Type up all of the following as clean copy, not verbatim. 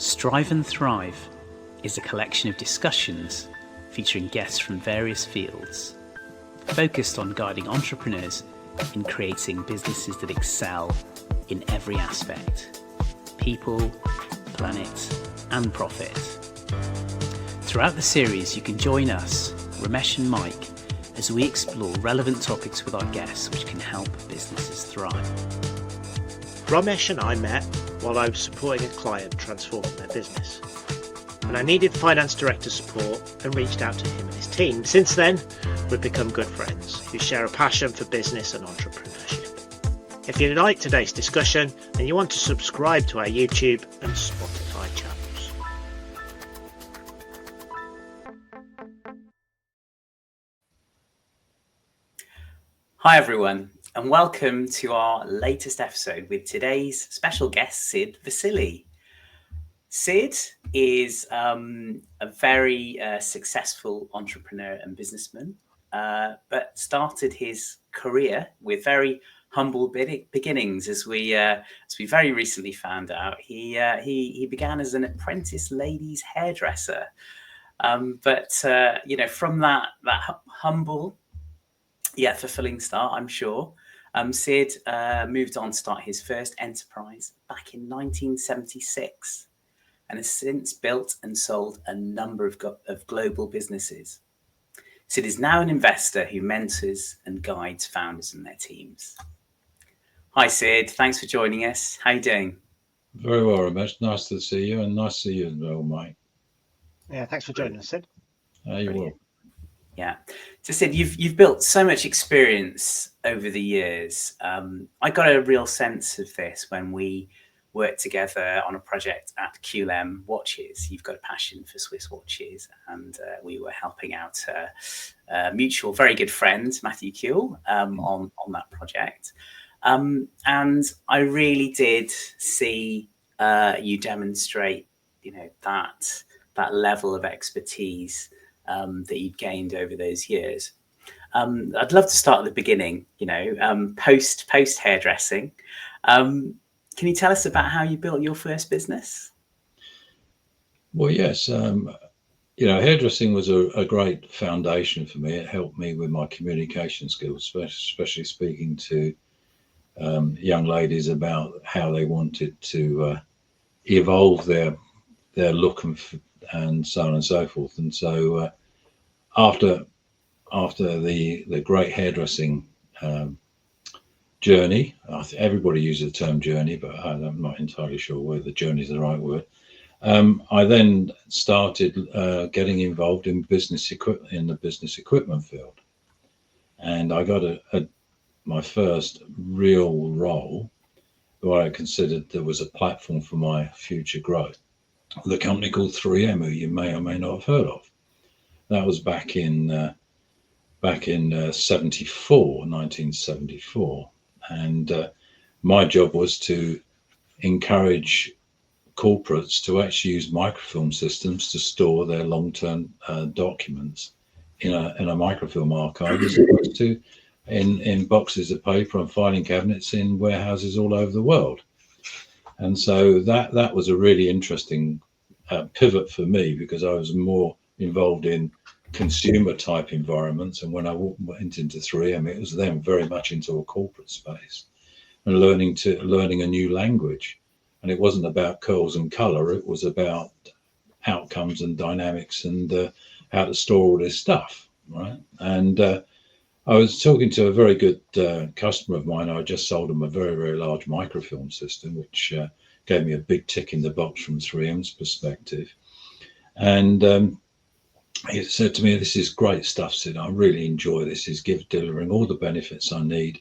Strive and Thrive is a collection of discussions featuring guests from various fields, focused on guiding entrepreneurs in creating businesses that excel in every aspect: people, planet, and profit. Throughout the series, you can join us, Romesh and Mike, as we explore relevant topics with our guests which can help businesses thrive. Romesh and I met while I was supporting a client transforming their business, and I needed finance director support and reached out to him and his team. Since then, we've become good friends who share a passion for business and entrepreneurship. If you like today's discussion, then you want to subscribe to our YouTube and Spotify channels. Hi everyone, and welcome to our latest episode with today's special guest, Sid Vasili. Sid is a very successful entrepreneur and businessman, but started his career with very humble beginnings. As we very recently found out, he began as an apprentice ladies hairdresser, but from that humble yet fulfilling start, I'm sure, Sid moved on to start his first enterprise back in 1976. And has since built and sold a number of global businesses. Sid is now an investor who mentors and guides founders and their teams. Hi, Sid. Thanks for joining us. How are you doing? Very well, Romesh. Nice to see you, and nice to see you as well, Mike. Yeah, thanks for joining us, Sid. You will. Yeah. So, Sid, you've built so much experience over the years. I got a real sense of this when we worked together on a project at QLM Watches. You've got a passion for Swiss watches, and we were helping out a mutual, very good friend, Matthew Kuehl, on that project. And I really did see you demonstrate, that level of expertise that you'd gained over those years. I'd love to start at the beginning, post hairdressing. Can you tell us about how you built your first business? Well, yes. Hairdressing was a great foundation for me. It helped me with my communication skills, especially speaking to young ladies about how they wanted to evolve their look and so on and so forth. And so after the great hairdressing journey, everybody uses the term journey, but I'm not entirely sure whether the journey is the right word. I then started getting involved in the business equipment field, and I got my first real role where I considered there was a platform for my future growth. The company called 3M, who you may or may not have heard of. That was back in 1974, and my job was to encourage corporates to actually use microfilm systems to store their long-term documents in a microfilm archive, as opposed to in boxes of paper and filing cabinets in warehouses all over the world. And so that was a really interesting pivot for me, because I was more involved in consumer type environments, and when I went into 3M, it was then very much into a corporate space and learning a new language. And it wasn't about curls and color, it was about outcomes and dynamics and how to store all this stuff, right? And I was talking to a very good customer of mine. I just sold him a very, very large microfilm system, which gave me a big tick in the box from 3M's perspective. And he said to me, "This is great stuff, Sid. I really enjoy this. It's delivering all the benefits I need.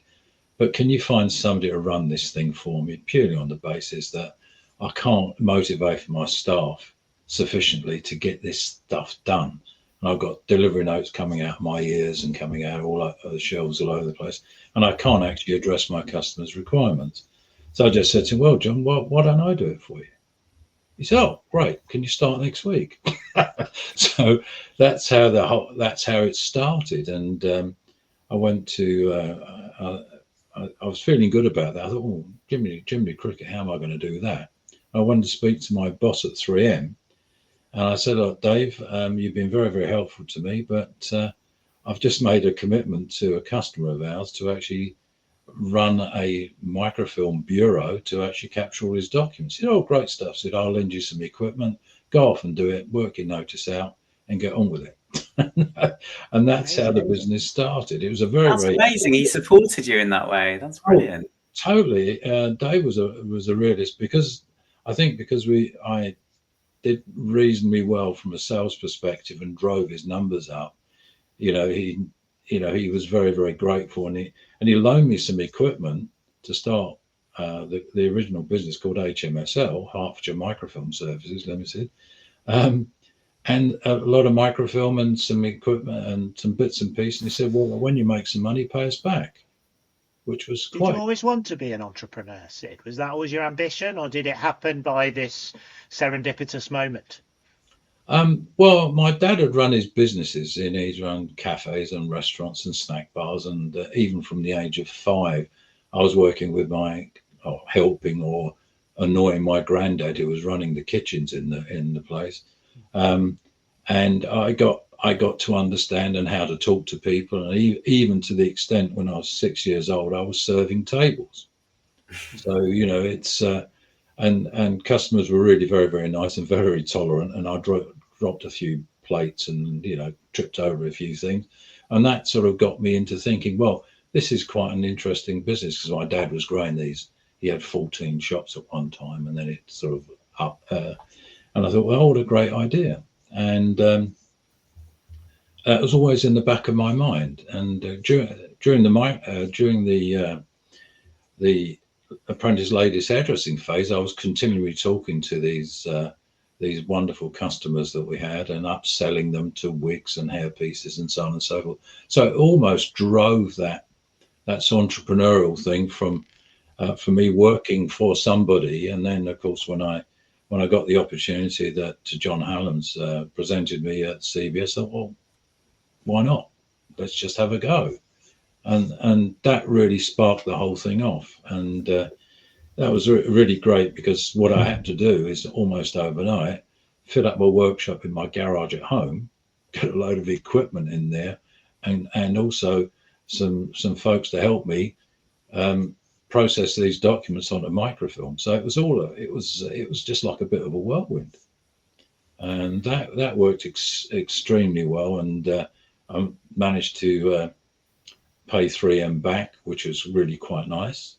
But can you find somebody to run this thing for me, purely on the basis that I can't motivate my staff sufficiently to get this stuff done? And I've got delivery notes coming out of my ears and coming out all over the shelves all over the place, and I can't actually address my customers' requirements." So I just said to him, "Well, John, why don't I do it for you?" He said, "Oh, great. Can you start next week?" So that's how it started. And I went to, I was feeling good about that. I thought, "Oh, Jiminy Cricket, how am I going to do that?" I wanted to speak to my boss at 3M, and I said, "Look, Dave, you've been very, very helpful to me, but I've just made a commitment to a customer of ours to actually run a microfilm bureau to actually capture all his documents." He said, "Oh, great stuff." I said, "I'll lend you some equipment, go off and do it, work your notice out, and get on with it." And that's how the business started. It was a very, That's very amazing. He supported you in that way. That's brilliant. totally. Dave was a realist because I think because I did reasonably well from a sales perspective and drove his numbers up. You know, he was very, very grateful, and he loaned me some equipment to start the original business called HMSL, Hertfordshire Microfilm Services Limited, um, and a lot of microfilm and some equipment and some bits and pieces. And he said, "Well, when you make some money, pay us back," which was Did you quite. always want to be an entrepreneur, Sid? Was that always your ambition, or did it happen by this serendipitous moment? Well, my dad had run his businesses he'd run cafes and restaurants and snack bars. And even from the age of 5, I was working with helping or annoying my granddad who was running the kitchens in the place. Um, and I got to understand and how to talk to people. And even to the extent when I was 6 years old, I was serving tables. So, it's, and customers were really very, very nice and very, very tolerant. And I dropped a few plates and tripped over a few things, and that sort of got me into thinking, well, this is quite an interesting business, because my dad was growing these. He had 14 shops at one time, and then it sort of up. And I thought, well, what a great idea, and that was always in the back of my mind. And during the apprentice ladies hairdressing phase, I was continually talking to these wonderful customers that we had and upselling them to wigs and hair pieces and so on and so forth. So it almost drove that's entrepreneurial thing from for me working for somebody. And then of course when I got the opportunity that John Hallam's presented me at CBS, I thought, well, why not? Let's just have a go. And that really sparked the whole thing off. And that was really great, because what I had to do is almost overnight fill up my workshop in my garage at home, get a load of equipment in there, and also some folks to help me process these documents onto microfilm. So it was just like a bit of a whirlwind, and that worked extremely well. And I managed to pay 3M back, which was really quite nice.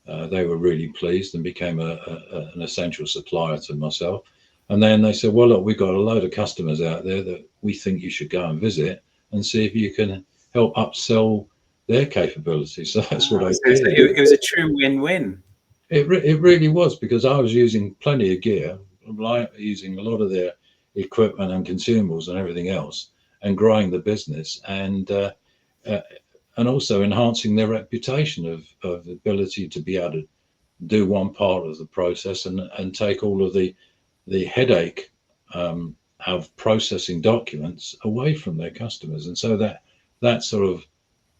They were really pleased and became an essential supplier to myself. And then they said, well, look, we've got a load of customers out there that we think you should go and visit and see if you can help upsell their capabilities. So that's what I did. It was a true win-win. It really was, because I was using plenty of gear, using a lot of their equipment and consumables and everything else, and growing the business, and also enhancing their reputation of ability to be able to do one part of the process and take all of the headache of processing documents away from their customers. And so that sort of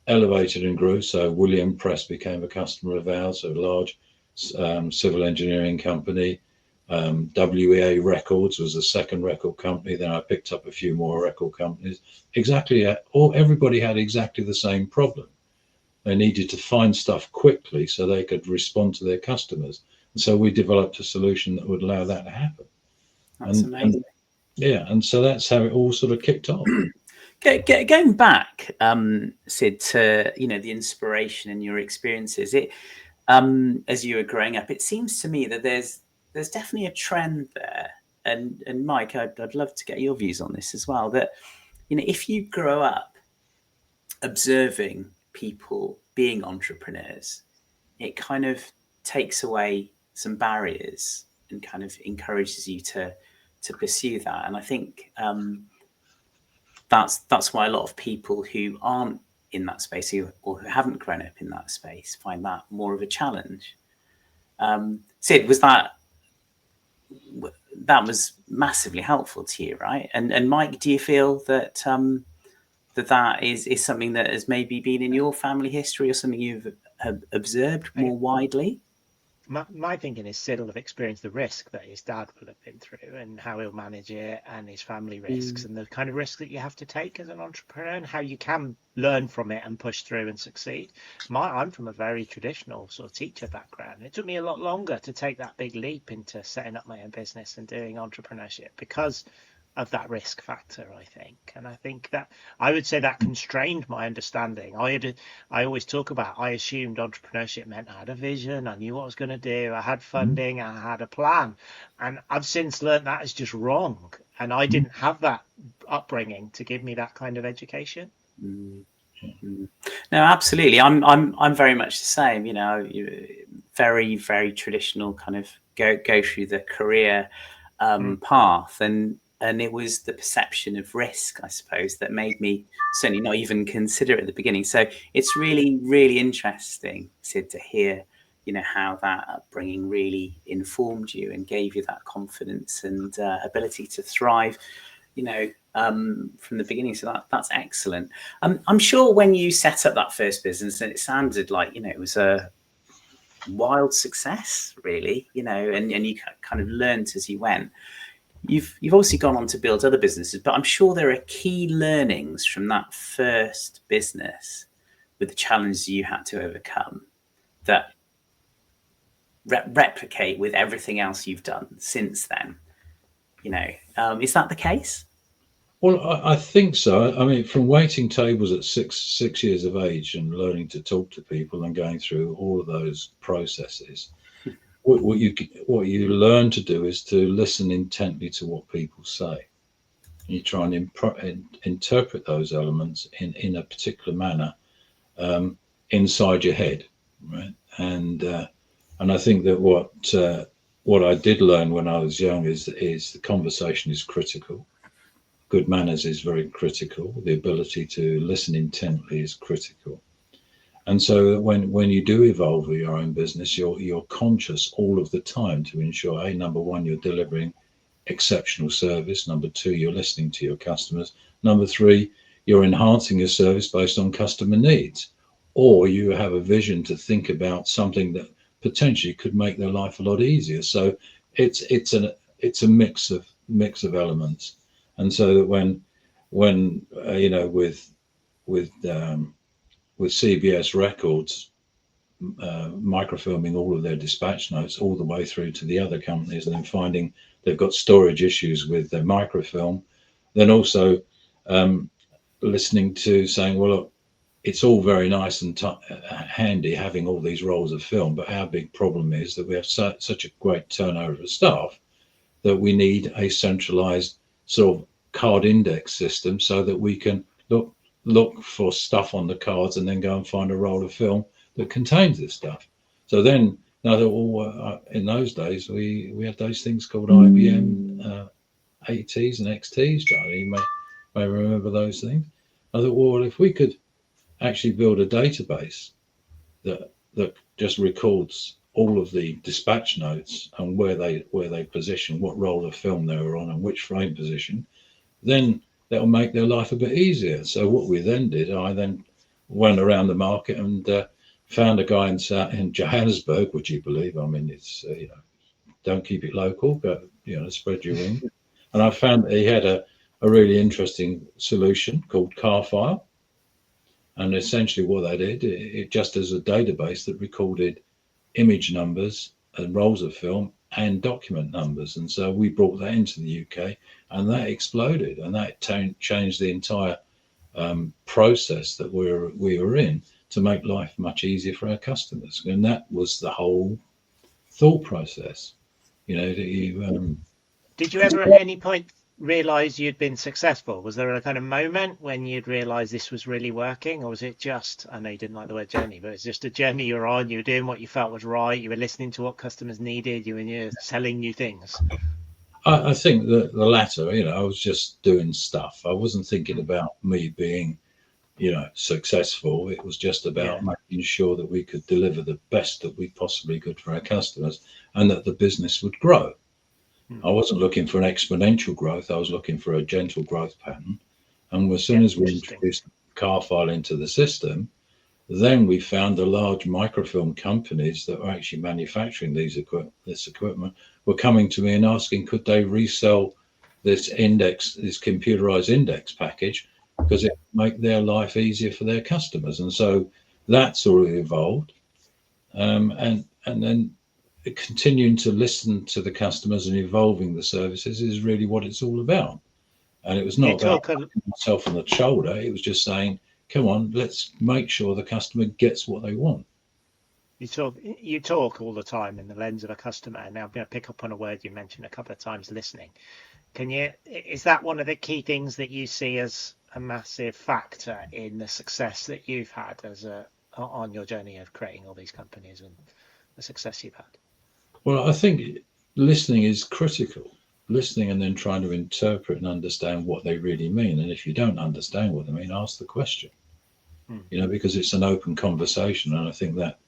elevated and grew. So William Press became a customer of ours, a large civil engineering company. WEA Records was the second record company. Then I picked up a few more record companies. Everybody had exactly the same problem. They needed to find stuff quickly so they could respond to their customers. And so we developed a solution that would allow that to happen. That's amazing. And so that's how it all sort of kicked off. Going back, Sid, to the inspiration and your experiences, as you were growing up, it seems to me that there's definitely a trend there. And Mike, I'd love to get your views on this as well. That if you grow up observing people being entrepreneurs, it kind of takes away some barriers and kind of encourages you to pursue that. And I think that's why a lot of people who aren't in that space or who haven't grown up in that space find that more of a challenge. Sid, was that was massively helpful to you, right? And Mike, do you feel that that is something that has maybe been in your family history or something you've observed more widely? my thinking is Sid will have experienced the risk that his dad will have been through and how he'll manage it, and his family risks and the kind of risks that you have to take as an entrepreneur and how you can learn from it and push through and succeed. I'm from a very traditional sort of teacher background. It took me a lot longer to take that big leap into setting up my own business and doing entrepreneurship because of that risk factor, I think. And I think that I would say that constrained my understanding. I always talk about, I assumed entrepreneurship meant I had a vision, I knew what I was going to do, I had funding, I had a plan. And I've since learned that is just wrong. And I didn't have that upbringing to give me that kind of education. No, absolutely. I'm very much the same. Very, very traditional kind of go through the career path, and it was the perception of risk, I suppose, that made me certainly not even consider it at the beginning. So it's really, really interesting, Sid, to hear, how that upbringing really informed you and gave you that confidence and ability to thrive, from the beginning. So that's excellent. I'm sure when you set up that first business, and it sounded like, it was a wild success, really, and you kind of learned as you went. You've obviously gone on to build other businesses, but I'm sure there are key learnings from that first business with the challenges you had to overcome that replicate with everything else you've done since then. Is that the case? Well, I think so. I mean, from waiting tables at six years of age and learning to talk to people and going through all of those processes, what you learn to do is to listen intently to what people say. You try and interpret those elements in a particular manner inside your head, right? And I think that what I did learn when I was young is the conversation is critical. Good manners is very critical. The ability to listen intently is critical. And so when you do evolve your own business, you're conscious all of the time to ensure, number one, you're delivering exceptional service. Number two, you're listening to your customers. Number three, you're enhancing your service based on customer needs. Or you have a vision to think about something that potentially could make their life a lot easier. So it's a mix of elements. And so that when with CBS Records microfilming all of their dispatch notes all the way through to the other companies, and then finding they've got storage issues with their microfilm, then also listening to saying, well, look, it's all very nice and handy having all these rolls of film, but our big problem is that we have such a great turnover of staff that we need a centralized sort of card index system so that we can look for stuff on the cards and then go and find a roll of film that contains this stuff. So then, in those days, we had those things called IBM ATs and XTs, Charlie. You may remember those things. I thought, well, if we could actually build a database that just records all of the dispatch notes and where they position, what roll of film they were on and which frame position, then that'll make their life a bit easier. So what we then did, I then went around the market and found a guy in Johannesburg, would you believe? I mean, it's don't keep it local, but spread your wings. And I found that he had a really interesting solution called Carfile. And essentially what they did, it just as a database that recorded image numbers and rolls of film and document numbers. And so we brought that into the UK, and that exploded, and that changed the entire process that we were in to make life much easier for our customers. And that was the whole thought process. Did you ever at any point realize you'd been successful? Was there a kind of moment when you'd realize this was really working, or was it just, I know you didn't like the word journey, but it's just a journey you're on, you were doing what you felt was right, you were listening to what customers needed, you were selling new things? I think the latter. I was just doing stuff. I wasn't thinking about me being successful. It was just about making sure that we could deliver the best that we possibly could for our customers and that the business would grow. I wasn't looking for an exponential growth. I was looking for a gentle growth pattern. And as soon as we introduced Carfile into the system, Then we found the large microfilm companies that were actually manufacturing this equipment were coming to me and asking, could they resell this computerized index package, because it would make their life easier for their customers. And so that sort of evolved. And then continuing to listen to the customers and evolving the services is really what it's all about. And it was not about patting myself on the shoulder. It was just saying, come on, let's make sure the customer gets what they want. You talk all the time in the lens of a customer. And now I'm going to pick up on a word you mentioned a couple of times, listening. Is that one of the key things that you see as a massive factor in the success that you've had on your journey of creating all these companies and the success you've had? Well, I think listening is critical. Listening and then trying to interpret and understand what they really mean. And if you don't understand what they mean, ask the question. Because it's an open conversation, and I think that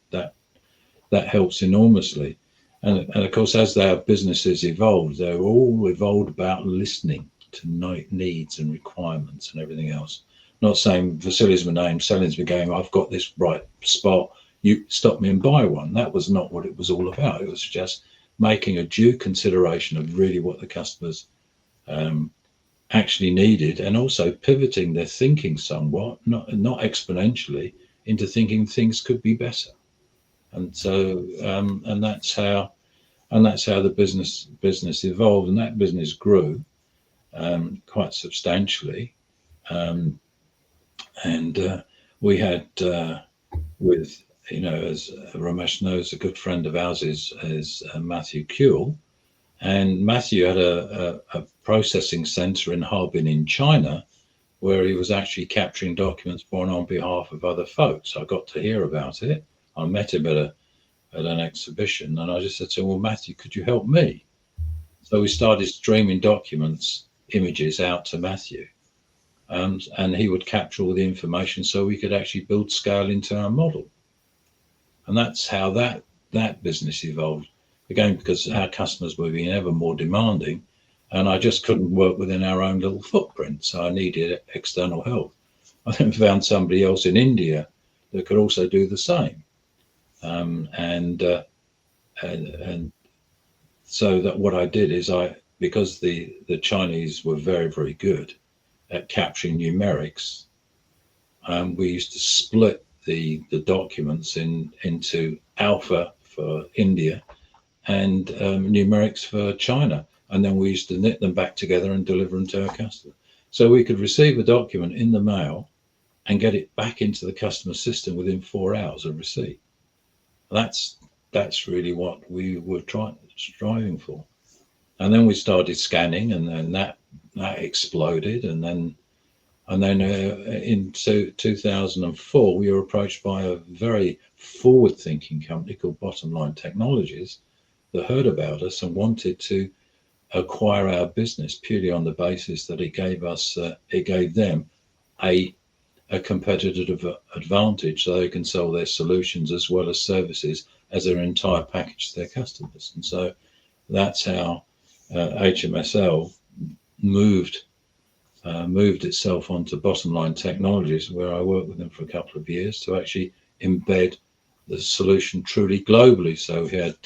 helps enormously. And of course, as their businesses evolved, they're all evolved about listening to needs and requirements and everything else. Not saying Vasili's my name, selling's my game, I've got this right spot, you stop me and buy one. That was not what it was all about. It was just making a due consideration of really what the customers actually needed, and also pivoting their thinking somewhat, not exponentially, into thinking things could be better. And so, and that's how the business evolved, and that business grew quite substantially. And we had, with, as Romesh knows, a good friend of ours is Matthew Kuehl, and Matthew had a processing center in Harbin in China, where he was actually capturing documents born on behalf of other folks. I got to hear about it. I met him at an exhibition, and I just said to him, well, Matthew, could you help me? So we started streaming images out to Matthew, and he would capture all the information so we could actually build scale into our model. And that's how that business evolved. Again, because our customers were being ever more demanding, and I just couldn't work within our own little footprint, so I needed external help. I then found somebody else in India that could also do the same. And so that what I did is because the Chinese were very, very good at capturing numerics, we used to split the documents into alpha for India and numerics for China, and then we used to knit them back together and deliver them to our customer. So we could receive a document in the mail and get it back into the customer system within 4 hours of receipt. That's really what we were striving for. And then we started scanning, and then that exploded. And then in 2004, we were approached by a very forward-thinking company called Bottom Line Technologies that heard about us and wanted to acquire our business purely on the basis that it gave them a competitive advantage, so they can sell their solutions as well as services as their entire package to their customers. And so that's how HMSL moved itself onto Bottom Line Technologies, where I worked with them for a couple of years to actually embed the solution truly globally. So we had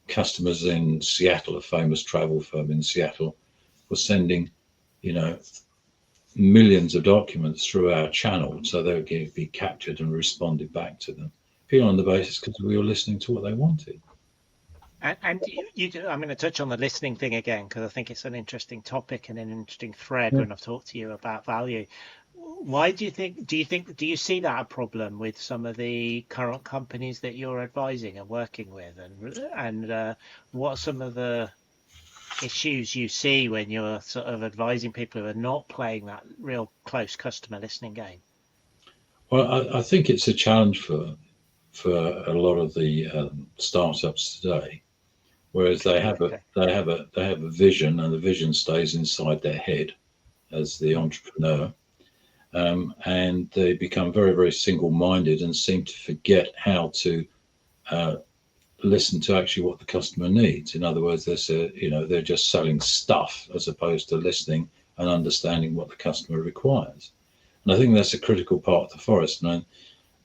customers in Seattle, a famous travel firm in Seattle, was sending, millions of documents through our channel, so they would be captured and responded back to them, purely on the basis because we were listening to what they wanted. And I'm going to touch on the listening thing again, because I think it's an interesting topic and an interesting thread when I've talked to you about value. Why do you see that a problem with some of the current companies that you're advising and working with, and what are some of the issues you see when you're sort of advising people who are not playing that real close customer listening game? Well, I think it's a challenge for a lot of the startups today, whereas they have a vision, and the vision stays inside their head as the entrepreneur, and they become very, very single-minded and seem to forget how to listen to actually what the customer needs. In other words, they're just selling stuff as opposed to listening and understanding what the customer requires. And I think that's a critical part of the forest. And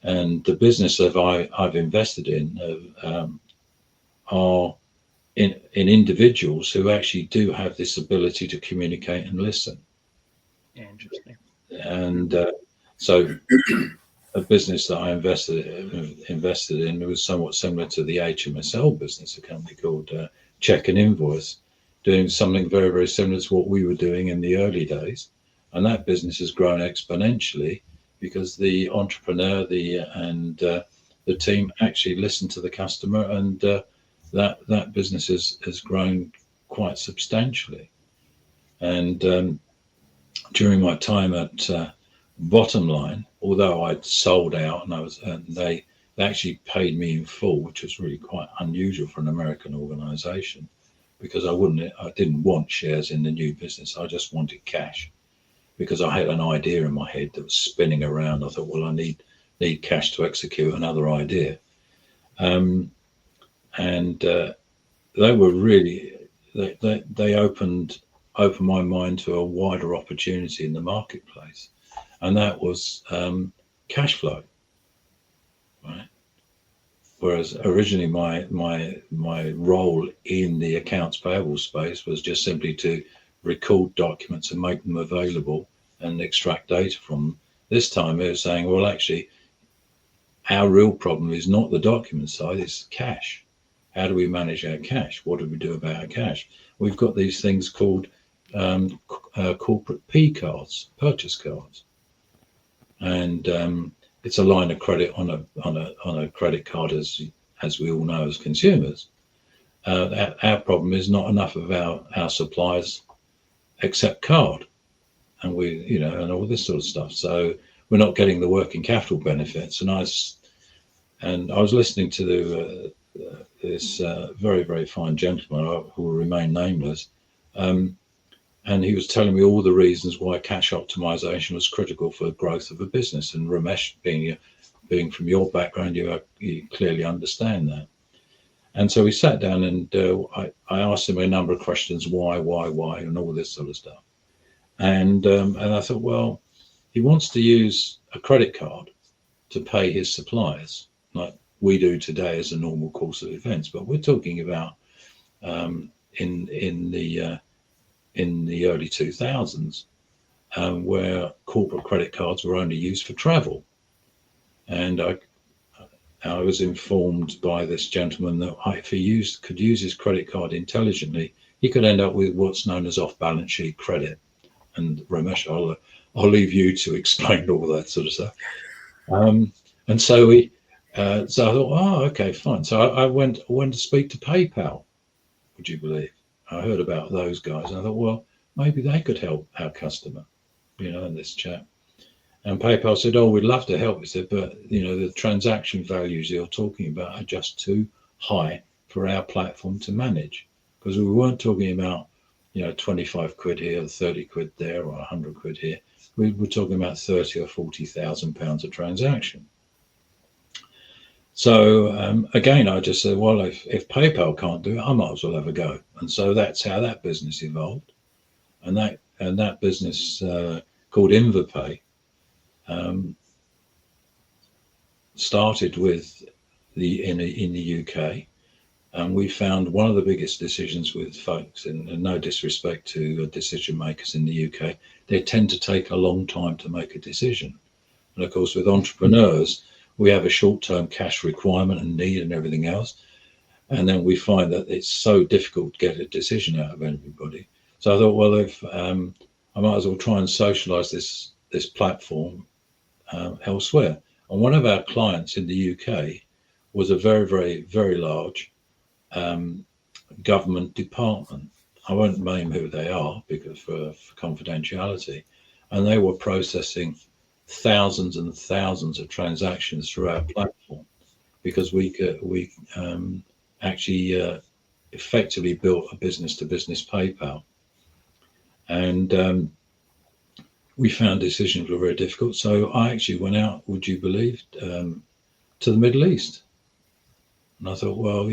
And the business that I've invested in are in individuals who actually do have this ability to communicate and listen. Interesting. And so a business that I invested in was somewhat similar to the HMSL business, a company called Check and Invoice, doing something very, very similar to what we were doing in the early days. And that business has grown exponentially because the entrepreneur and the team actually listened to the customer, and that business has grown quite substantially. And during my time at Bottom Line, although I'd sold out and they actually paid me in full, which was really quite unusual for an American organization, because I didn't want shares in the new business. I just wanted cash, because I had an idea in my head that was spinning around. I thought, well, I need cash to execute another idea. And they were really, they opened my mind to a wider opportunity in the marketplace, and that was cash flow, right? Whereas originally my role in the accounts payable space was just simply to record documents and make them available and extract data from them. This time it was saying, well, actually, our real problem is not the document side, it's cash. How do we manage our cash? What do we do about our cash? We've got these things called corporate P cards, purchase cards, and it's a line of credit on a credit card, as we all know as consumers. Our problem is not enough of our suppliers accept card, and and all this sort of stuff. So we're not getting the working capital benefits. And I was listening to this very, very fine gentleman who will remain nameless, and he was telling me all the reasons why cash optimization was critical for the growth of a business. And Romesh, being from your background, you clearly understand that. And so we sat down, and I asked him a number of questions, why, and all this sort of stuff. And I thought, well, he wants to use a credit card to pay his suppliers, like we do today as a normal course of events. But we're talking about in the early 2000s, where corporate credit cards were only used for travel. And I was informed by this gentleman that if he could use his credit card intelligently, he could end up with what's known as off-balance sheet credit. And Romesh, I'll leave you to explain all that sort of stuff. And so I thought, oh, okay, fine. So I went to speak to PayPal. Would you believe? I heard about those guys, and I thought, well, maybe they could help our customer, in this chat. And PayPal said, oh, we'd love to help. He said, but, the transaction values you're talking about are just too high for our platform to manage. Because we weren't talking about, 25 quid here, 30 quid there, or 100 quid here. We were talking about 30 or 40,000 pounds a transaction. So again, I just said, well, if PayPal can't do it, I might as well have a go. And so that's how that business evolved. And that business called InvoPay started with in the UK, and we found one of the biggest decisions with folks, and no disrespect to decision makers in the UK, they tend to take a long time to make a decision. And of course, with entrepreneurs, we have a short-term cash requirement and need and everything else. And then we find that it's so difficult to get a decision out of everybody. So I thought, well, if I might as well try and socialize this platform elsewhere. And one of our clients in the UK was a very, very, very large government department. I won't name who they are because for confidentiality. And they were processing thousands and thousands of transactions through our platform, because we actually effectively built a business-to-business PayPal. And we found decisions were very difficult. So I actually went out, would you believe, to the Middle East. And I thought, well,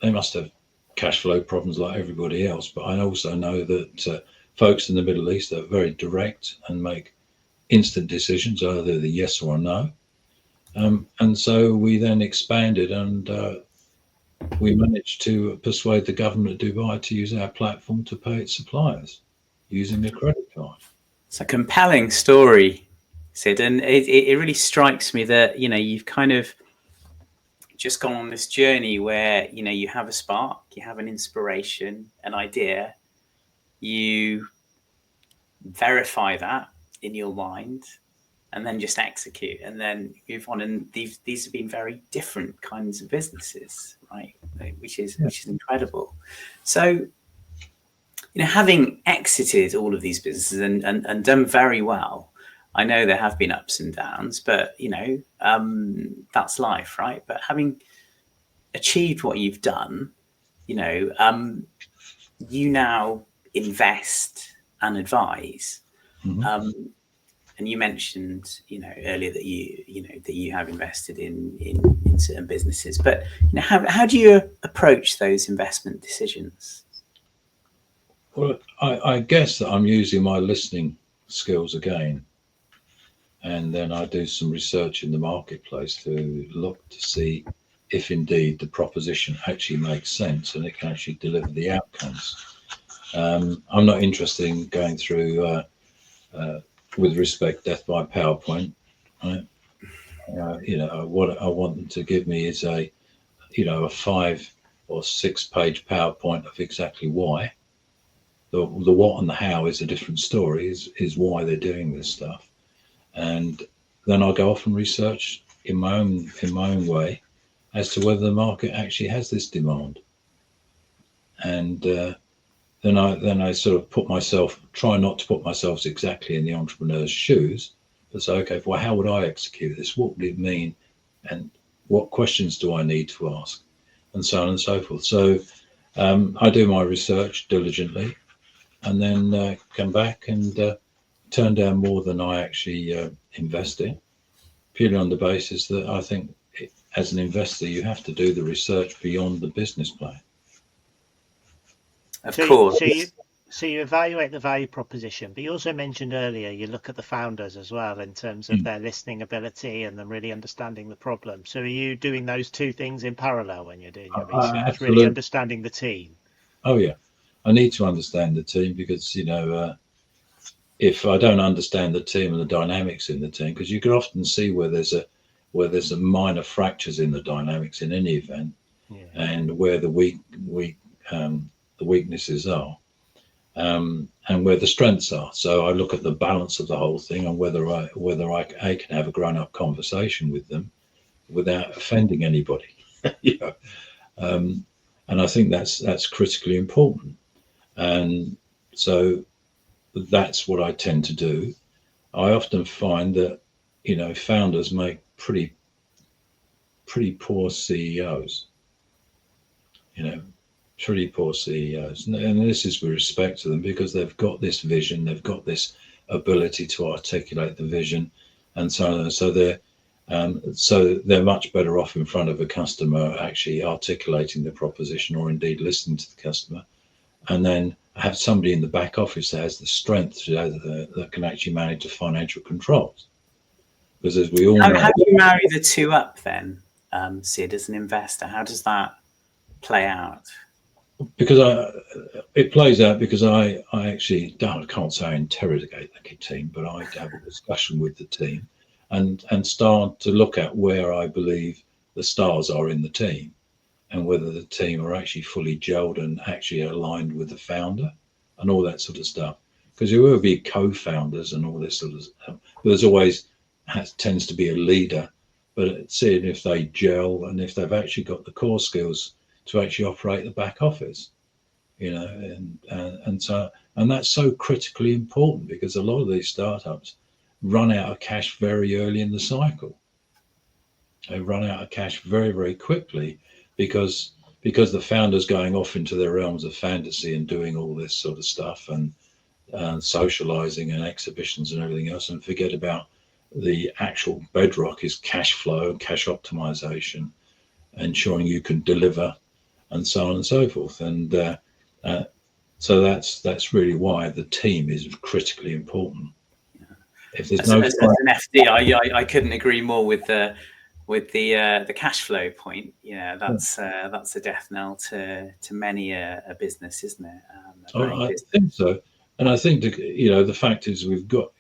they must have cash flow problems like everybody else. But I also know that folks in the Middle East are very direct and make instant decisions, either the yes or no. And so we then expanded, and we managed to persuade the government of Dubai to use our platform to pay its suppliers using a credit card. It's a compelling story, Sid, and it really strikes me that, you know, you've kind of just gone on this journey where, you know, you have a spark, you have an inspiration, an idea, you verify that in your mind, and then just execute, and then move on. And these have been very different kinds of businesses, right? Which is incredible. So, you know, having exited all of these businesses and done very well, I know there have been ups and downs, but, you know, that's life, right? But having achieved what you've done, you know, you now invest and advise. Mm-hmm. And you mentioned, you know, earlier that you have invested in certain businesses, but, you know, how do you approach those investment decisions? Well, I guess that I'm using my listening skills again, and then I do some research in the marketplace to look to see if indeed the proposition actually makes sense and it can actually deliver the outcomes. I'm not interested in going through, with respect, death by PowerPoint. Right? You know, what I want them to give me is a 5 or 6 page PowerPoint of exactly why. The what and the how is a different story, is why they're doing this stuff. And then I'll go off and research in my own way as to whether the market actually has this demand. And then I sort of try not to put myself exactly in the entrepreneur's shoes, but say, okay, well, how would I execute this? What would it mean? And what questions do I need to ask? And so on and so forth. So I do my research diligently, and then come back and turn down more than I actually invest in, purely on the basis that I think, as an investor, you have to do the research beyond the business plan. Of course. So you evaluate the value proposition, but you also mentioned earlier you look at the founders as well in terms of their listening ability and them really understanding the problem. So are you doing those two things in parallel when you're doing your research, really understanding the team? Oh yeah, I need to understand the team, because, you know, if I don't understand the team and the dynamics in the team, because you can often see where there's a minor fractures in the dynamics in any event, and where the weaknesses are, and where the strengths are. So I look at the balance of the whole thing, and whether I can have a grown-up conversation with them without offending anybody. You know, and I think that's critically important. And so that's what I tend to do. I often find that, you know, founders make pretty poor CEOs. You know, pretty poor CEOs, and this is with respect to them, because they've got this vision, they've got this ability to articulate the vision, and so on. So they're much better off in front of a customer actually articulating the proposition, or indeed listening to the customer, and then have somebody in the back office that has the strength that can actually manage the financial controls. Because as we all know, how do you marry the two up then, Sid, as an investor? How does that play out? Because it plays out because I actually I can't say I interrogate the team, but I have a discussion with the team and start to look at where I believe the stars are in the team, and whether the team are actually fully gelled and actually aligned with the founder and all that sort of stuff. Because there will be co-founders and all this sort of stuff. There's always tends to be a leader, but seeing if they gel and if they've actually got the core skills to actually operate the back office, you know, and that's so critically important, because a lot of these startups run out of cash very early in the cycle. They run out of cash very, very quickly because the founder's going off into their realms of fantasy and doing all this sort of stuff and socializing and exhibitions and everything else, and forget about the actual bedrock is cash flow and cash optimization, ensuring you can deliver, and so on and so forth. And so that's really why the team is critically important. If there's as an FD, I couldn't agree more with the with the cash flow point, that's a death knell to many a business, isn't it? A growing I business. think so, and I think the fact is we've got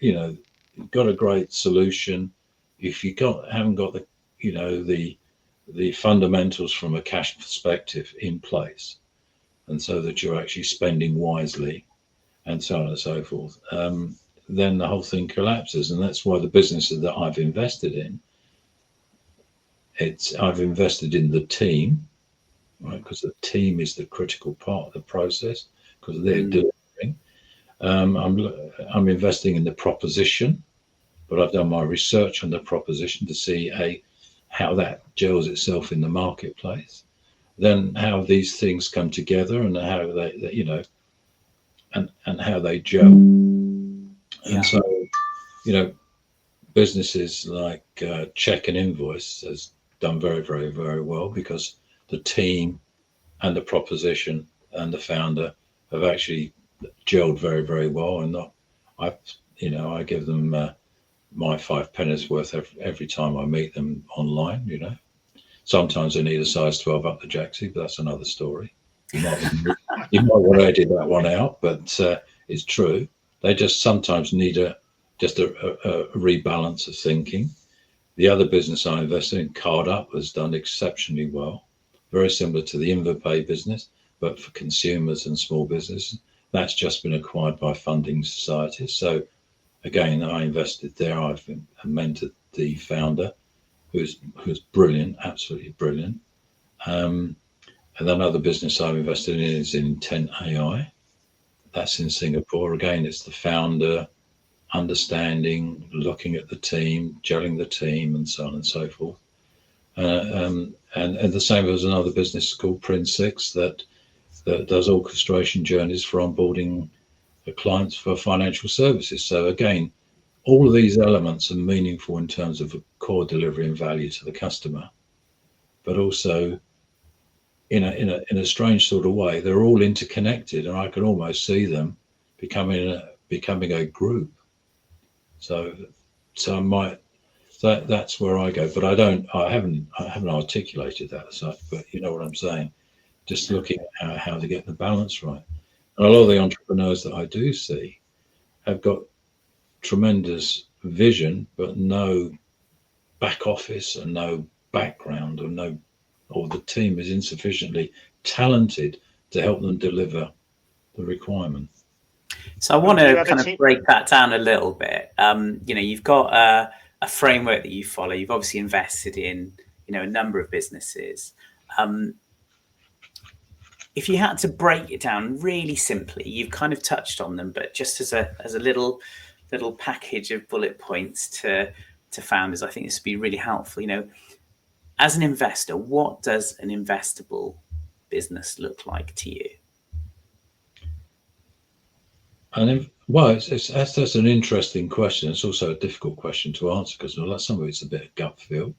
got a great solution. If you haven't got the fundamentals from a cash perspective in place, and so that you're actually spending wisely, and so on and so forth, then the whole thing collapses. And that's why the businesses that I've invested in, I've invested in the team, right? Because the team is the critical part of the process, because they're delivering. I'm investing in the proposition, but I've done my research on the proposition to see how that gels itself in the marketplace. Then how these things come together, and how they and how they gel. Yeah. And so, businesses like Check and Invoice has done very, very, very well, because the team and the proposition and the founder have actually gelled very, very well. And I give them my 5 pennies worth every time I meet them online. Sometimes I need a size 12 up the jacksie, but that's another story. You might want to edit that one out, but it's true. They just sometimes need a rebalance of thinking. The other business I invested in, Card Up, has done exceptionally well. Very similar to the InvoPay business, but for consumers and small businesses. That's just been acquired by funding societies. So again, I invested there. I've mentored the founder, who's brilliant, absolutely brilliant. And another business I've invested in is Intent AI. That's in Singapore. Again, it's the founder, understanding, looking at the team, gelling the team, and so on and so forth. And the same as another business called Print6 that does orchestration journeys for onboarding the clients for financial services. So again, all of these elements are meaningful in terms of a core delivery and value to the customer, but also in a strange sort of way, they're all interconnected, and I can almost see them becoming a group. So that's where I go, but I haven't articulated that as such, but you know what I'm saying. Just looking at how to get the balance right. And a lot of the entrepreneurs that I do see have got tremendous vision, but no back office and no background, or the team is insufficiently talented to help them deliver the requirement. So I want to kind of break that down a little bit. You've got a framework that you follow. You've obviously invested in, a number of businesses. If you had to break it down really simply, you've kind of touched on them, but just as a little package of bullet points to founders, I think this would be really helpful. As an investor, what does an investable business look like to you? And that's an interesting question. It's also a difficult question to answer, because some of it's a bit of gut feel.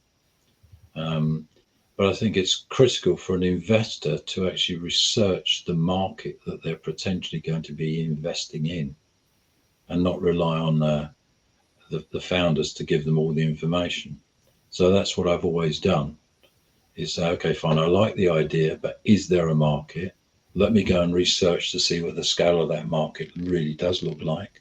But I think it's critical for an investor to actually research the market that they're potentially going to be investing in, and not rely on the founders to give them all the information. So that's what I've always done, is say, okay, fine, I like the idea, but is there a market? Let me go and research to see what the scale of that market really does look like,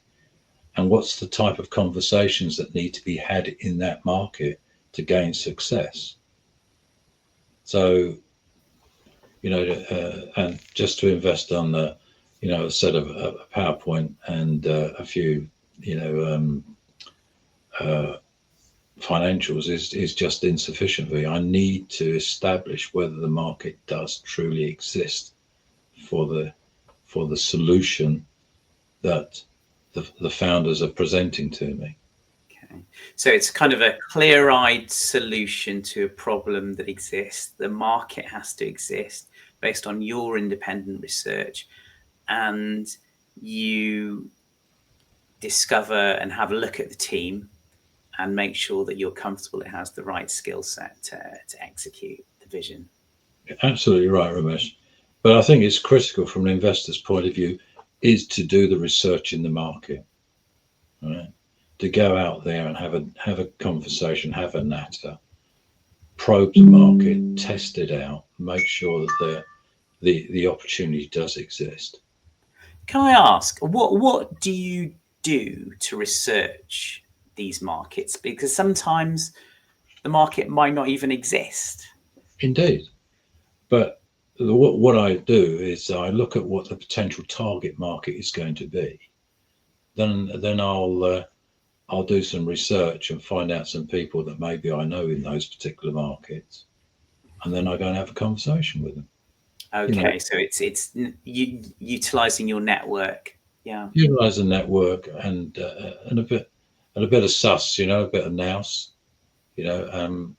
and what's the type of conversations that need to be had in that market to gain success. So, and just to invest on a set of a PowerPoint and a few, financials is just insufficient. I need to establish whether the market does truly exist for the solution that the founders are presenting to me. Okay, so it's kind of a clear-eyed solution to a problem that exists. The market has to exist based on your independent research, and you discover and have a look at the team and make sure that you're comfortable it has the right skill set to execute the vision. Absolutely right, Romesh. But I think it's critical from an investor's point of view is to do the research in the market, right? To go out there and have a conversation, have a natter, probe the market, test it out, make sure that the opportunity does exist. Can I ask, what do you do to research these markets? Because sometimes the market might not even exist. Indeed. But what I do is I look at what the potential target market is going to be. Then I'll do some research and find out some people that maybe I know in those particular markets, and then I go and have a conversation with them. Okay, so it's you utilizing your network. Yeah. Utilize the network and a bit of sus, a bit of nous, and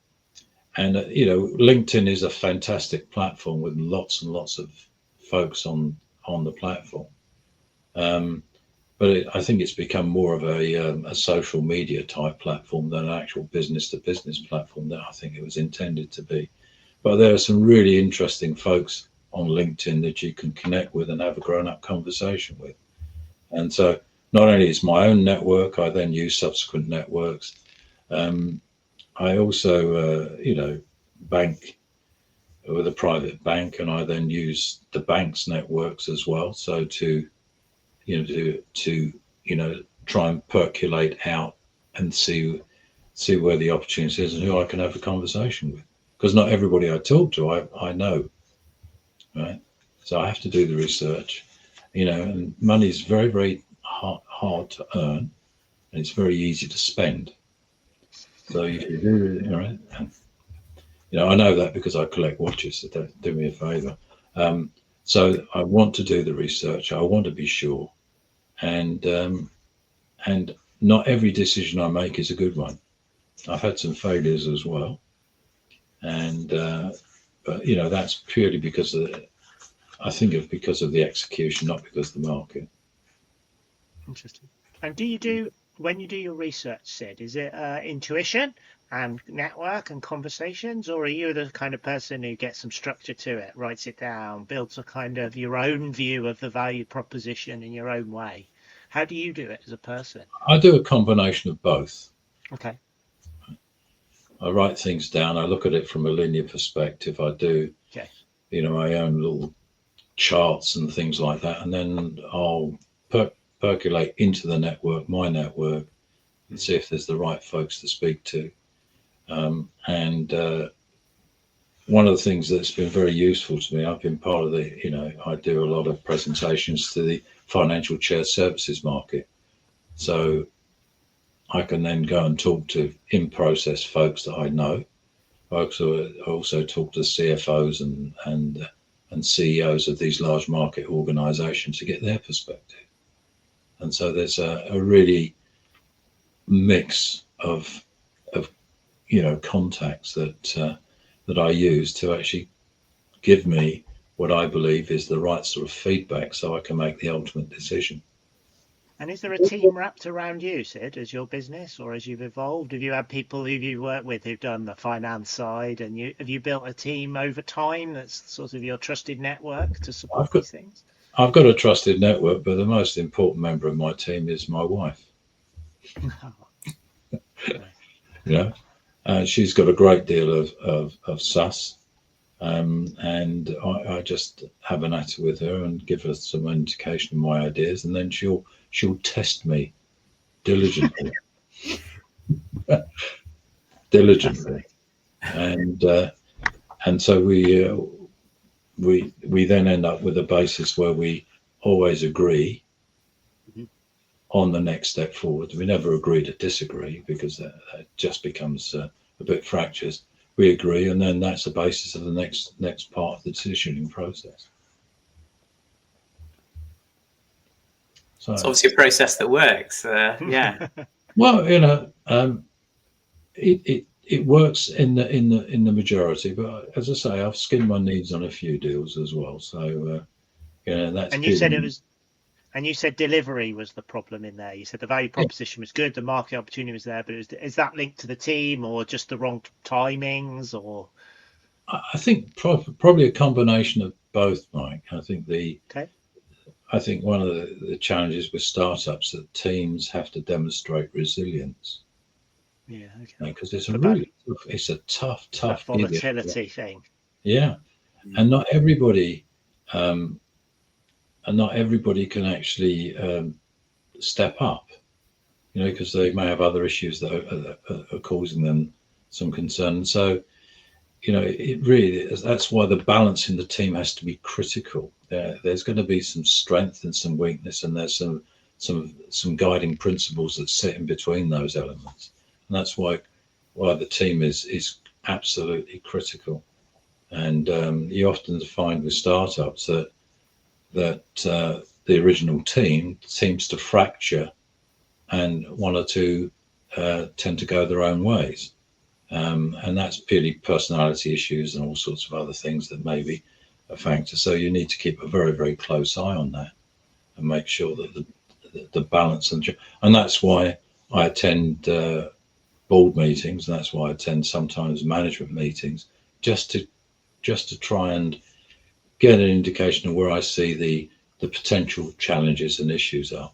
LinkedIn is a fantastic platform with lots and lots of folks on the platform. But I think it's become more of a social media type platform than an actual business to business platform that I think it was intended to be. But there are some really interesting folks on LinkedIn that you can connect with and have a grown-up conversation with. And so not only is my own network, I then use subsequent networks. I also, bank with a private bank, and I then use the bank's networks as well. So to try and percolate out and see where the opportunity is and who I can have a conversation with. Because not everybody I talk to, I know, right? So I have to do the research, and money is very, very hard to earn, and it's very easy to spend. So if you do, right? I know that because I collect watches, so do me a favor. So I want to do the research. I want to be sure, and not every decision I make is a good one. I've had some failures as well, and but that's purely because of the execution, not because of the market. Interesting. And when you do your research, Sid, is it intuition and network and conversations, or are you the kind of person who gets some structure to it, writes it down, builds a kind of your own view of the value proposition in your own way? How do you do it as a person? I do a combination of both. Okay. I write things down. I look at it from a linear perspective. I do, my own little charts and things like that, and then I'll percolate into the network, my network, and see if there's the right folks to speak to. And one of the things that's been very useful to me, I've been part of I do a lot of presentations to the financial shared services market. So I can then go and talk to in-process folks that I know. I also talk to CFOs and CEOs of these large market organizations to get their perspective. And so there's a really mix of contacts that I use to actually give me what I believe is the right sort of feedback so I can make the ultimate decision. And is there a team wrapped around you, Sid, as your business, or as you've evolved? Have you had people who you work with who've done the finance side, and have you built a team over time that's sort of your trusted network to support these things? I've got a trusted network, but the most important member of my team is my wife. She's got a great deal of sus, and I just have an natter with her and give her some indication of my ideas, and then she'll test me diligently, and so we then end up with a basis where we always agree on the next step forward. We never agree to disagree because that just becomes a bit fractious. We agree, and then that's the basis of the next part of the decisioning process. So it's obviously a process that works. Yeah. Well, it works in the majority, but as I say, I've skinned my knees on a few deals as well. So that's. And you said delivery was the problem in there. You said the value proposition was good, the market opportunity was there, but is that linked to the team or just the wrong timings? Or I think probably a combination of both, Mike. I think I think one of the challenges with startups that teams have to demonstrate resilience. Yeah, okay. Because it's a tough That gig. volatility thing. Yeah, and not everybody can actually step up, because they may have other issues that are causing them some concern. So, it really is. That's why the balance in the team has to be critical. There's going to be some strength and some weakness, and there's some guiding principles that sit in between those elements, and that's why the team is absolutely critical. And you often find with startups that the original team seems to fracture, and one or two tend to go their own ways. And that's purely personality issues and all sorts of other things that may be a factor. So you need to keep a very, very close eye on that and make sure that the balance, and that's why I attend board meetings, and that's why I attend sometimes management meetings, just to try and get an indication of where I see the potential challenges and issues are.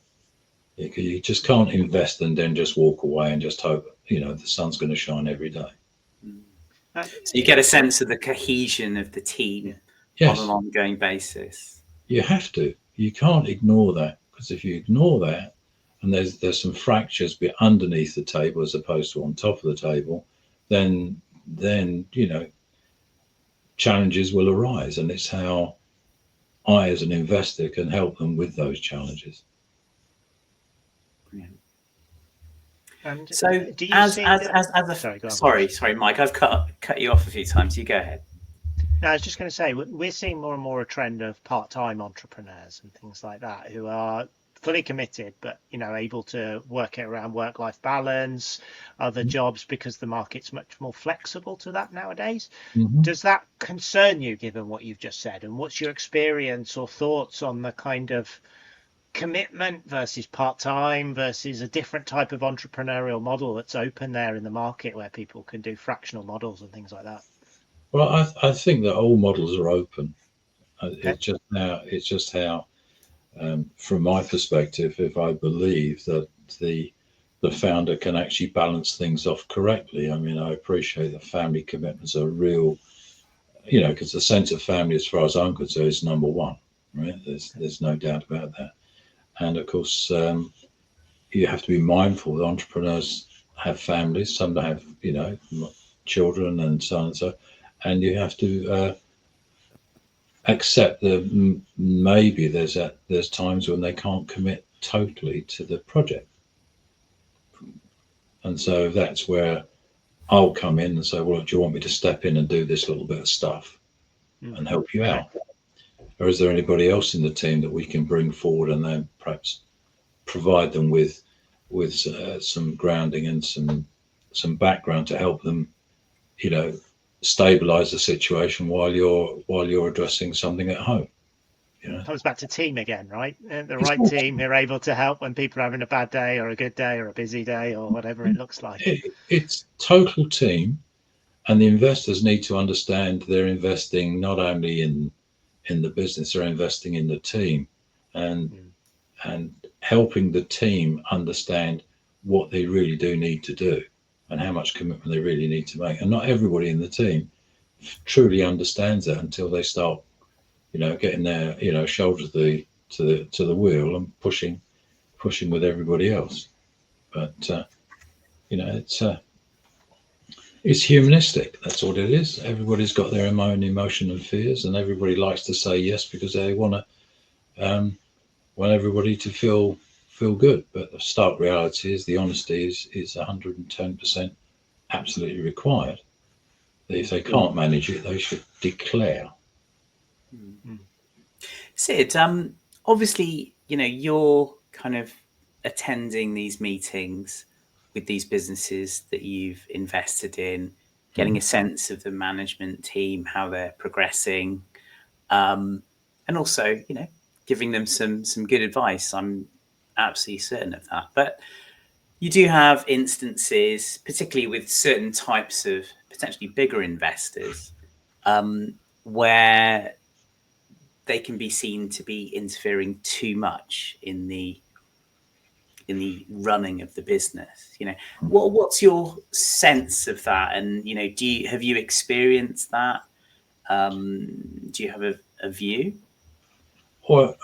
You just can't invest and then just walk away and just hope the sun's going to shine every day. So you get a sense of the cohesion of the team on an ongoing basis. You have to. You can't ignore that, because if you ignore that, and there's some fractures underneath the table as opposed to on top of the table, then challenges will arise, and it's how I, as an investor, can help them with those challenges. Brilliant. And so, do you sorry, Mike, I've cut you off a few times. You go ahead. No, I was just going to say, we're seeing more and more a trend of part-time entrepreneurs and things like that who are fully committed, but able to work it around work-life balance, other jobs, because the market's much more flexible to that nowadays. Does that concern you, given what you've just said? And what's your experience or thoughts on the kind of commitment versus part-time versus a different type of entrepreneurial model that's open there in the market, where people can do fractional models and things like that? Well, I think that all models are open. It's just how, from my perspective, if I believe that the founder can actually balance things off correctly. I mean, I appreciate that family commitments are real, because the sense of family, as far as I'm concerned, is number one, right? There's no doubt about that. And of course, you have to be mindful that entrepreneurs have families, some that have, children and so on and so, and you have to accept that maybe there's times when they can't commit totally to the project. And so that's where I'll come in and say, well, do you want me to step in and do this little bit of stuff and help you out? Or is there anybody else in the team that we can bring forward and then perhaps provide them with some grounding and some background to help them, stabilize the situation while you're addressing something at home. Comes back to team again, right? The right team who are able to help when people are having a bad day or a good day or a busy day or whatever it looks like. It's total team, and the investors need to understand they're investing not only in the business, they're investing in the team, and helping the team understand what they really do need to do and how much commitment they really need to make. And not everybody in the team truly understands that until they start, getting their shoulder to the wheel and pushing with everybody else. But it's humanistic. That's what it is. Everybody's got their own emotion and fears, and everybody likes to say yes because they want everybody to feel good. But the stark reality is the honesty is 110% absolutely required. If they can't manage it, they should declare. Sid, obviously, you're kind of attending these meetings with these businesses that you've invested in, getting a sense of the management team, how they're progressing, and also, giving them some good advice. I'm absolutely certain of that. But you do have instances, particularly with certain types of potentially bigger investors, where they can be seen to be interfering too much in the running of the business. What's your sense of that? And have you experienced that? Do you have a view? Well,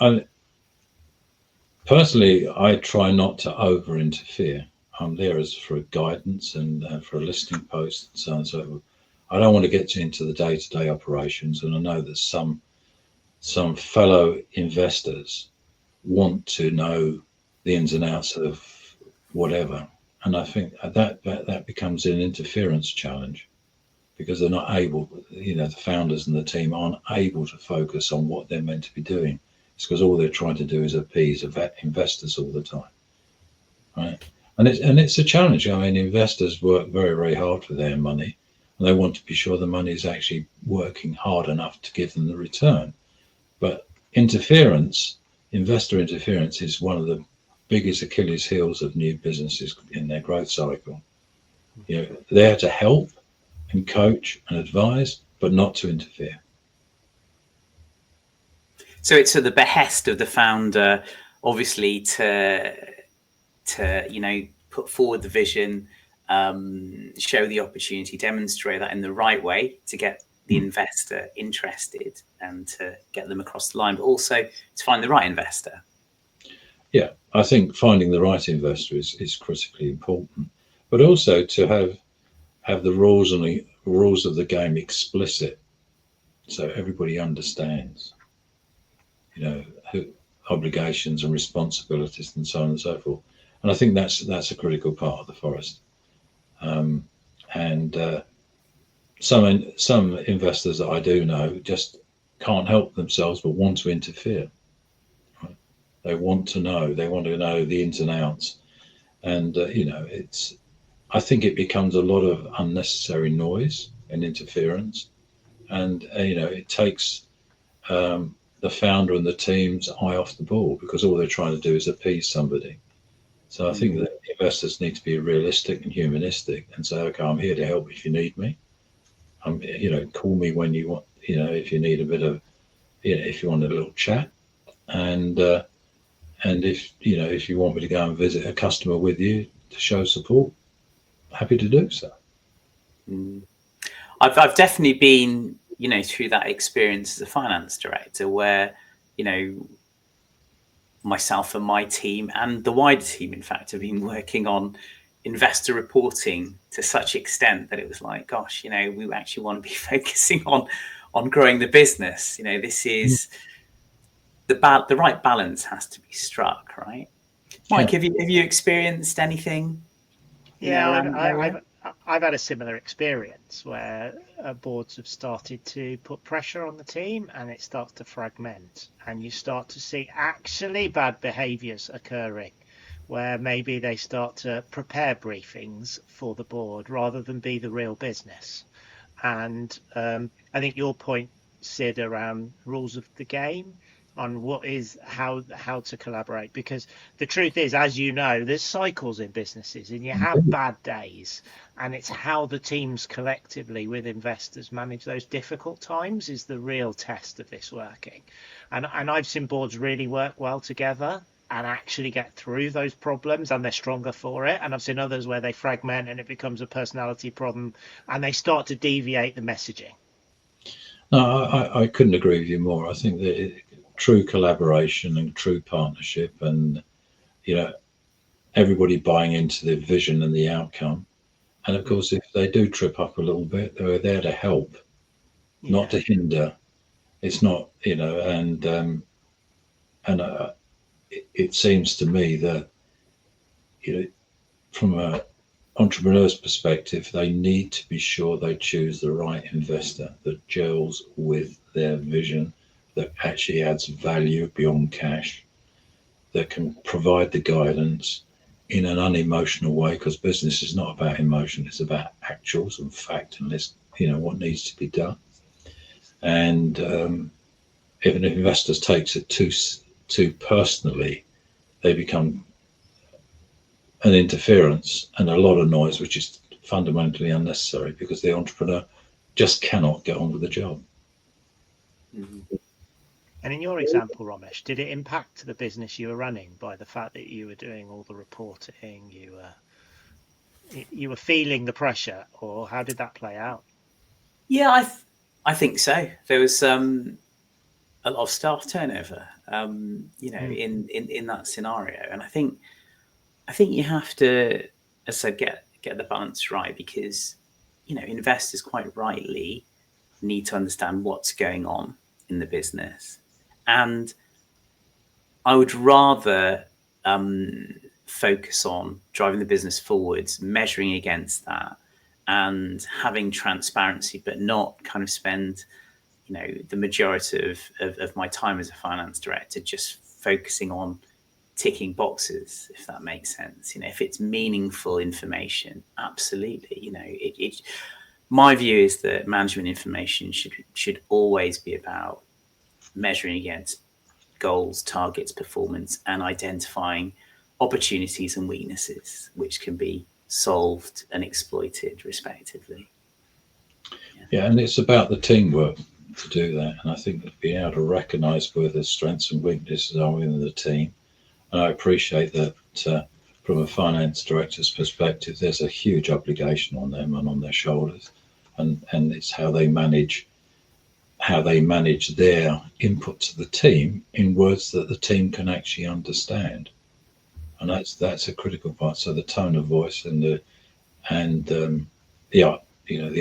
personally, I try not to over interfere. I'm there as for guidance and for a listing post and so on and so forth. I don't want to get into the day-to-day operations, and I know that some fellow investors want to know the ins and outs of whatever, and I think that becomes an interference challenge, because they're not able, the founders and the team aren't able to focus on what they're meant to be doing. It's because all they're trying to do is appease investors all the time, right? And it's a challenge. I mean, investors work very, very hard for their money, and they want to be sure the money is actually working hard enough to give them the return. But investor interference is one of the biggest Achilles heels of new businesses in their growth cycle. They're there to help and coach and advise, but not to interfere. So it's at the behest of the founder, obviously, to put forward the vision, show the opportunity, demonstrate that in the right way to get the investor interested and to get them across the line, but also to find the right investor. Yeah, I think finding the right investor is critically important, but also to have the rules of the game explicit, so everybody understands, obligations and responsibilities and so on and so forth. And I think that's a critical part of the forest. Some investors that I do know just can't help themselves but want to interfere. Right? They want to know the ins and outs, and I think it becomes a lot of unnecessary noise and interference, and it takes the founder and the team's eye off the ball, because all they're trying to do is appease somebody. So I think that investors need to be realistic and humanistic and say, okay, I'm here to help if you need me. Call me when you want, if you need a bit of, if you want a little chat, and if you want me to go and visit a customer with you to show support, happy to do so. I've definitely been, through that experience as a finance director, where, myself and my team and the wider team, in fact, have been working on investor reporting to such extent that it was like, gosh, we actually want to be focusing on growing the business. This is the right balance has to be struck, right? Mike, have you experienced anything? I've had a similar experience where boards have started to put pressure on the team, and it starts to fragment, and you start to see actually bad behaviours occurring, where maybe they start to prepare briefings for the board rather than be the real business. And I think your point, Sid, around rules of the game, on what is how to collaborate, because the truth is, as you know, there's cycles in businesses, and you have bad days, and it's how the teams collectively with investors manage those difficult times is the real test of this working. And I've seen boards really work well together and actually get through those problems, and they're stronger for it. And I've seen others where they fragment and it becomes a personality problem and they start to deviate the messaging. No, I couldn't agree with you more. I think that true collaboration and true partnership, and everybody buying into the vision and the outcome. And of course, if they do trip up a little bit, they're there to help, not to hinder. It's not, it seems to me that from an entrepreneur's perspective, they need to be sure they choose the right investor that gels with their vision, that actually adds value beyond cash, that can provide the guidance in an unemotional way, because business is not about emotion, it's about actuals and fact and what needs to be done. And if an investor takes it too personally, they become an interference and a lot of noise, which is fundamentally unnecessary, because the entrepreneur just cannot get on with the job. And in your example, Romesh, did it impact the business you were running by the fact that you were doing all the reporting, you were feeling the pressure, or how did that play out? Yeah, I think so. There was a lot of staff turnover, in that scenario, and I think you have to, as I said, get the balance right, because investors quite rightly need to understand what's going on in the business, and I would rather focus on driving the business forwards, measuring against that, and having transparency, but not kind of spend the majority of my time as a finance director just focusing on ticking boxes, if that makes sense. If it's meaningful information, absolutely. My view is that management information should always be about measuring against goals, targets, performance, and identifying opportunities and weaknesses which can be solved and exploited respectively. Yeah, and it's about the teamwork to do that. And I think that being able to recognise where the strengths and weaknesses are within the team. And I appreciate that from a finance director's perspective, there's a huge obligation on them and on their shoulders. And it's how they manage their input to the team in words that the team can actually understand. And that's a critical part. So the tone of voice and the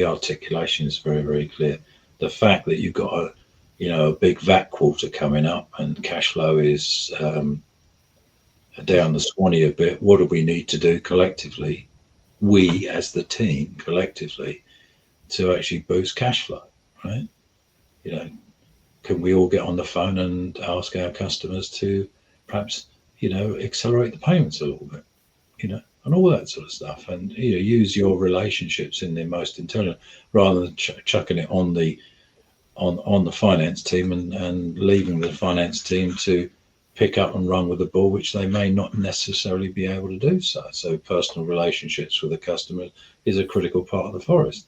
articulation is very, very clear. The fact that you've got a big VAT quarter coming up and cash flow is down the Swanee a bit. What do we need to do collectively? We as the team collectively to actually boost cash flow, right? Can we all get on the phone and ask our customers to perhaps accelerate the payments a little bit, and all that sort of stuff, and use your relationships in the most intelligent, rather than chucking it on the finance team and leaving the finance team to pick up and run with the ball, which they may not necessarily be able to do so. So personal relationships with the customer is a critical part of the forest,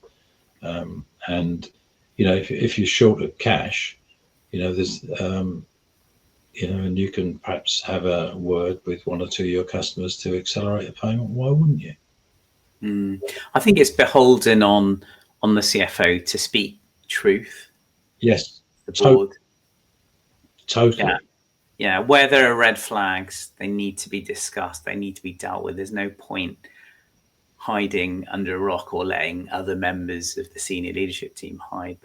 and if you're short of cash, there's and you can perhaps have a word with one or two of your customers to accelerate a payment. Why wouldn't you? I think it's beholden on the CFO to speak truth. Yes, the board. Totally. Yeah. Where there are red flags, they need to be discussed. They need to be dealt with. There's no point hiding under a rock or letting other members of the senior leadership team hide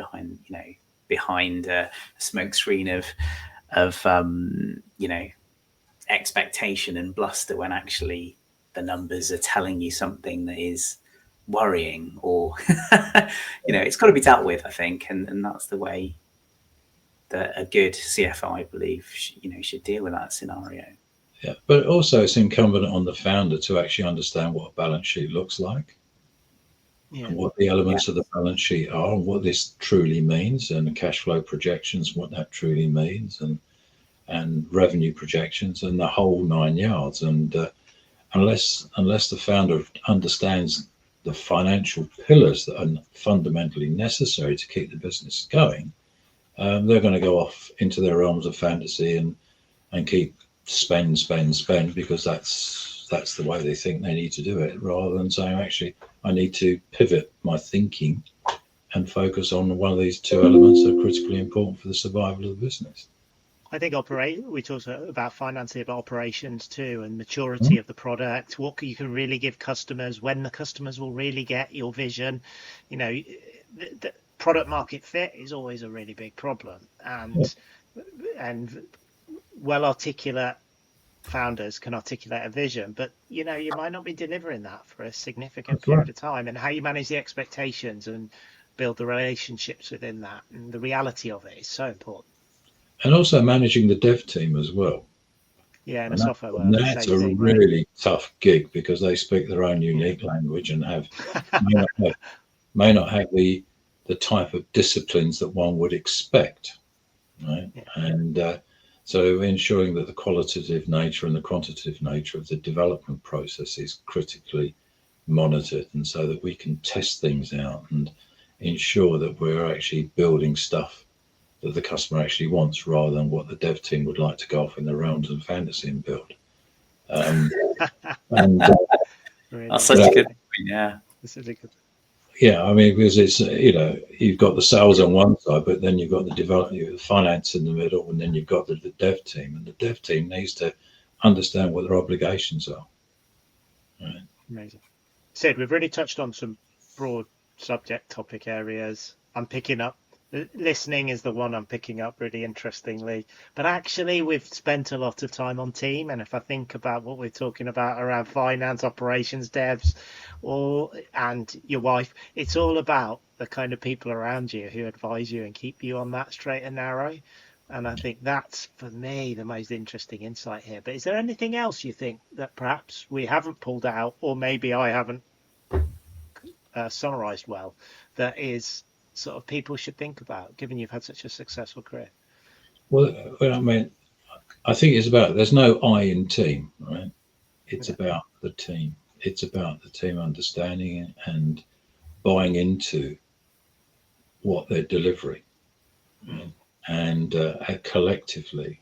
behind a smokescreen of expectation and bluster, when actually the numbers are telling you something that is worrying, or it's got to be dealt with, I think, and that's the way that a good CFO, I believe, should deal with that scenario. Yeah, but also it's incumbent on the founder to actually understand what a balance sheet looks like, and what the elements of the balance sheet are, and what this truly means, and the cash flow projections, what that truly means, and revenue projections, and the whole 9 yards. And unless the founder understands the financial pillars that are fundamentally necessary to keep the business going, they're going to go off into their realms of fantasy and keep spend, because that's the way they think they need to do it, rather than saying, actually, I need to pivot my thinking and focus on one of these two elements that are critically important for the survival of the business. I think we talked about financing, about operations too, and maturity of the product, what you can really give customers, when the customers will really get your vision. The product market fit is always a really big problem, and well articulate founders can articulate a vision, but you might not be delivering that for a significant period of time, and how you manage the expectations and build the relationships within that, and the reality of it is so important. And also managing the dev team as well. Yeah, and software world. That's a really tough gig, because they speak their own unique language and may not have the type of disciplines that one would expect, right? Yeah. And so ensuring that the qualitative nature and the quantitative nature of the development process is critically monitored, and so that we can test things out and ensure that we're actually building stuff that the customer actually wants, rather than what the dev team would like to go off in the realms of fantasy and build. And Really That's such a good point. Yeah. That's really good. yeah, I mean, because it's, you've got the sales on one side, but then you've got the the finance in the middle, and then you've got the dev team, and the dev team needs to understand what their obligations are. Right. Amazing. Sid, we've really touched on some broad subject topic areas. I'm picking up, listening is the one I'm picking up really interestingly, but actually we've spent a lot of time on team. And if I think about what we're talking about around finance, operations, devs, and your wife, it's all about the kind of people around you who advise you and keep you on that straight and narrow. And I think that's, for me, the most interesting insight here. But is there anything else you think that perhaps we haven't pulled out, or maybe I haven't summarized well, that is sort of people should think about, given you've had such a successful career? Well, I mean, I think it's about, there's no I in team, right? It's about the team. It's about the team understanding and buying into what they're delivering, right? And collectively.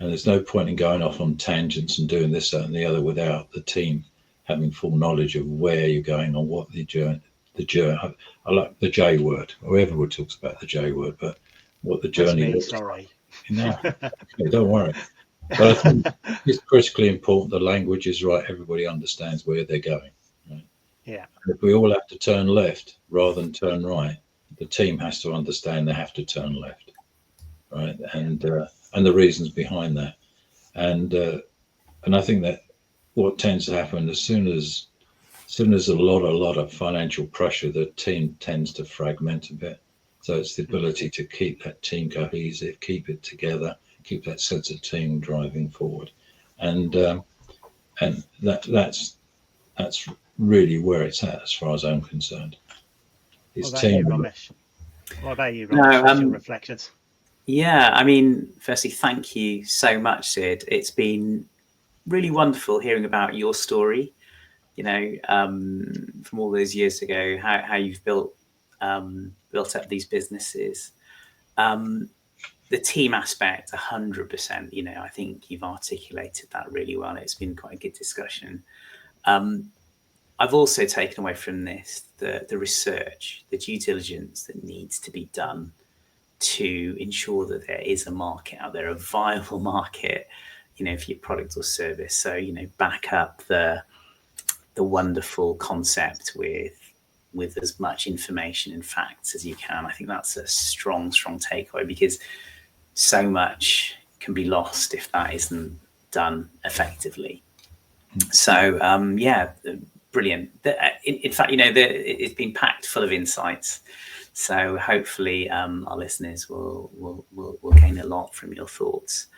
And there's no point in going off on tangents and doing this, that, and the other without the team having full knowledge of where you're going on what the journey. I like the J word, or everyone talks about the J word, but what the journey looks sorry. like. No, don't worry. But I think it's critically important the language is right, everybody understands where they're going. Right? Yeah. If we all have to turn left rather than turn right, the team has to understand they have to turn left. Right, and the reasons behind that, and I think that what tends to happen as soon as a lot of financial pressure, the team tends to fragment a bit. So it's the ability to keep that team cohesive, keep it together, keep that sense of team driving forward, and that's really where it's at as far as I'm concerned. It's What about team. you, Romesh? What's your reflections? Yeah, I mean, firstly, thank you so much, Sid. It's been really wonderful hearing about your story, from all those years ago, how you've built up these businesses. The team aspect, 100%, I think you've articulated that really well. It's been quite a good discussion. I've also taken away from this the research, the due diligence that needs to be done to ensure that there is a market out there, a viable market, for your product or service. So, back up the wonderful concept with as much information and facts as you can. I think that's a strong takeaway, because so much can be lost if that isn't done effectively. So, brilliant. In fact, it's been packed full of insights. So hopefully our listeners will gain a lot from your thoughts.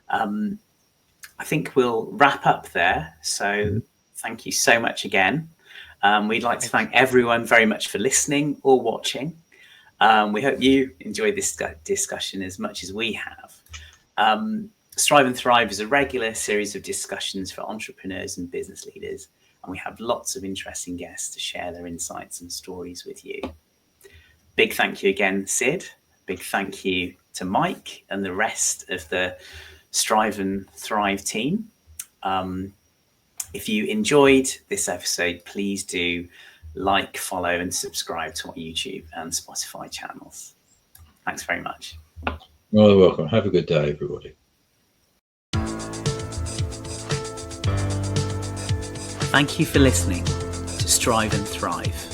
I think we'll wrap up there. So thank you so much again. We'd like to thank everyone very much for listening or watching. We hope you enjoyed this discussion as much as we have. Strive and Thrive is a regular series of discussions for entrepreneurs and business leaders, and we have lots of interesting guests to share their insights and stories with you. Big thank you again, Sid. Big thank you to Mike and the rest of the Strive and Thrive team. If you enjoyed this episode, please do like, follow, and subscribe to our YouTube and Spotify channels. Thanks very much. You're welcome. Have a good day, everybody. Thank you for listening to Strive and Thrive.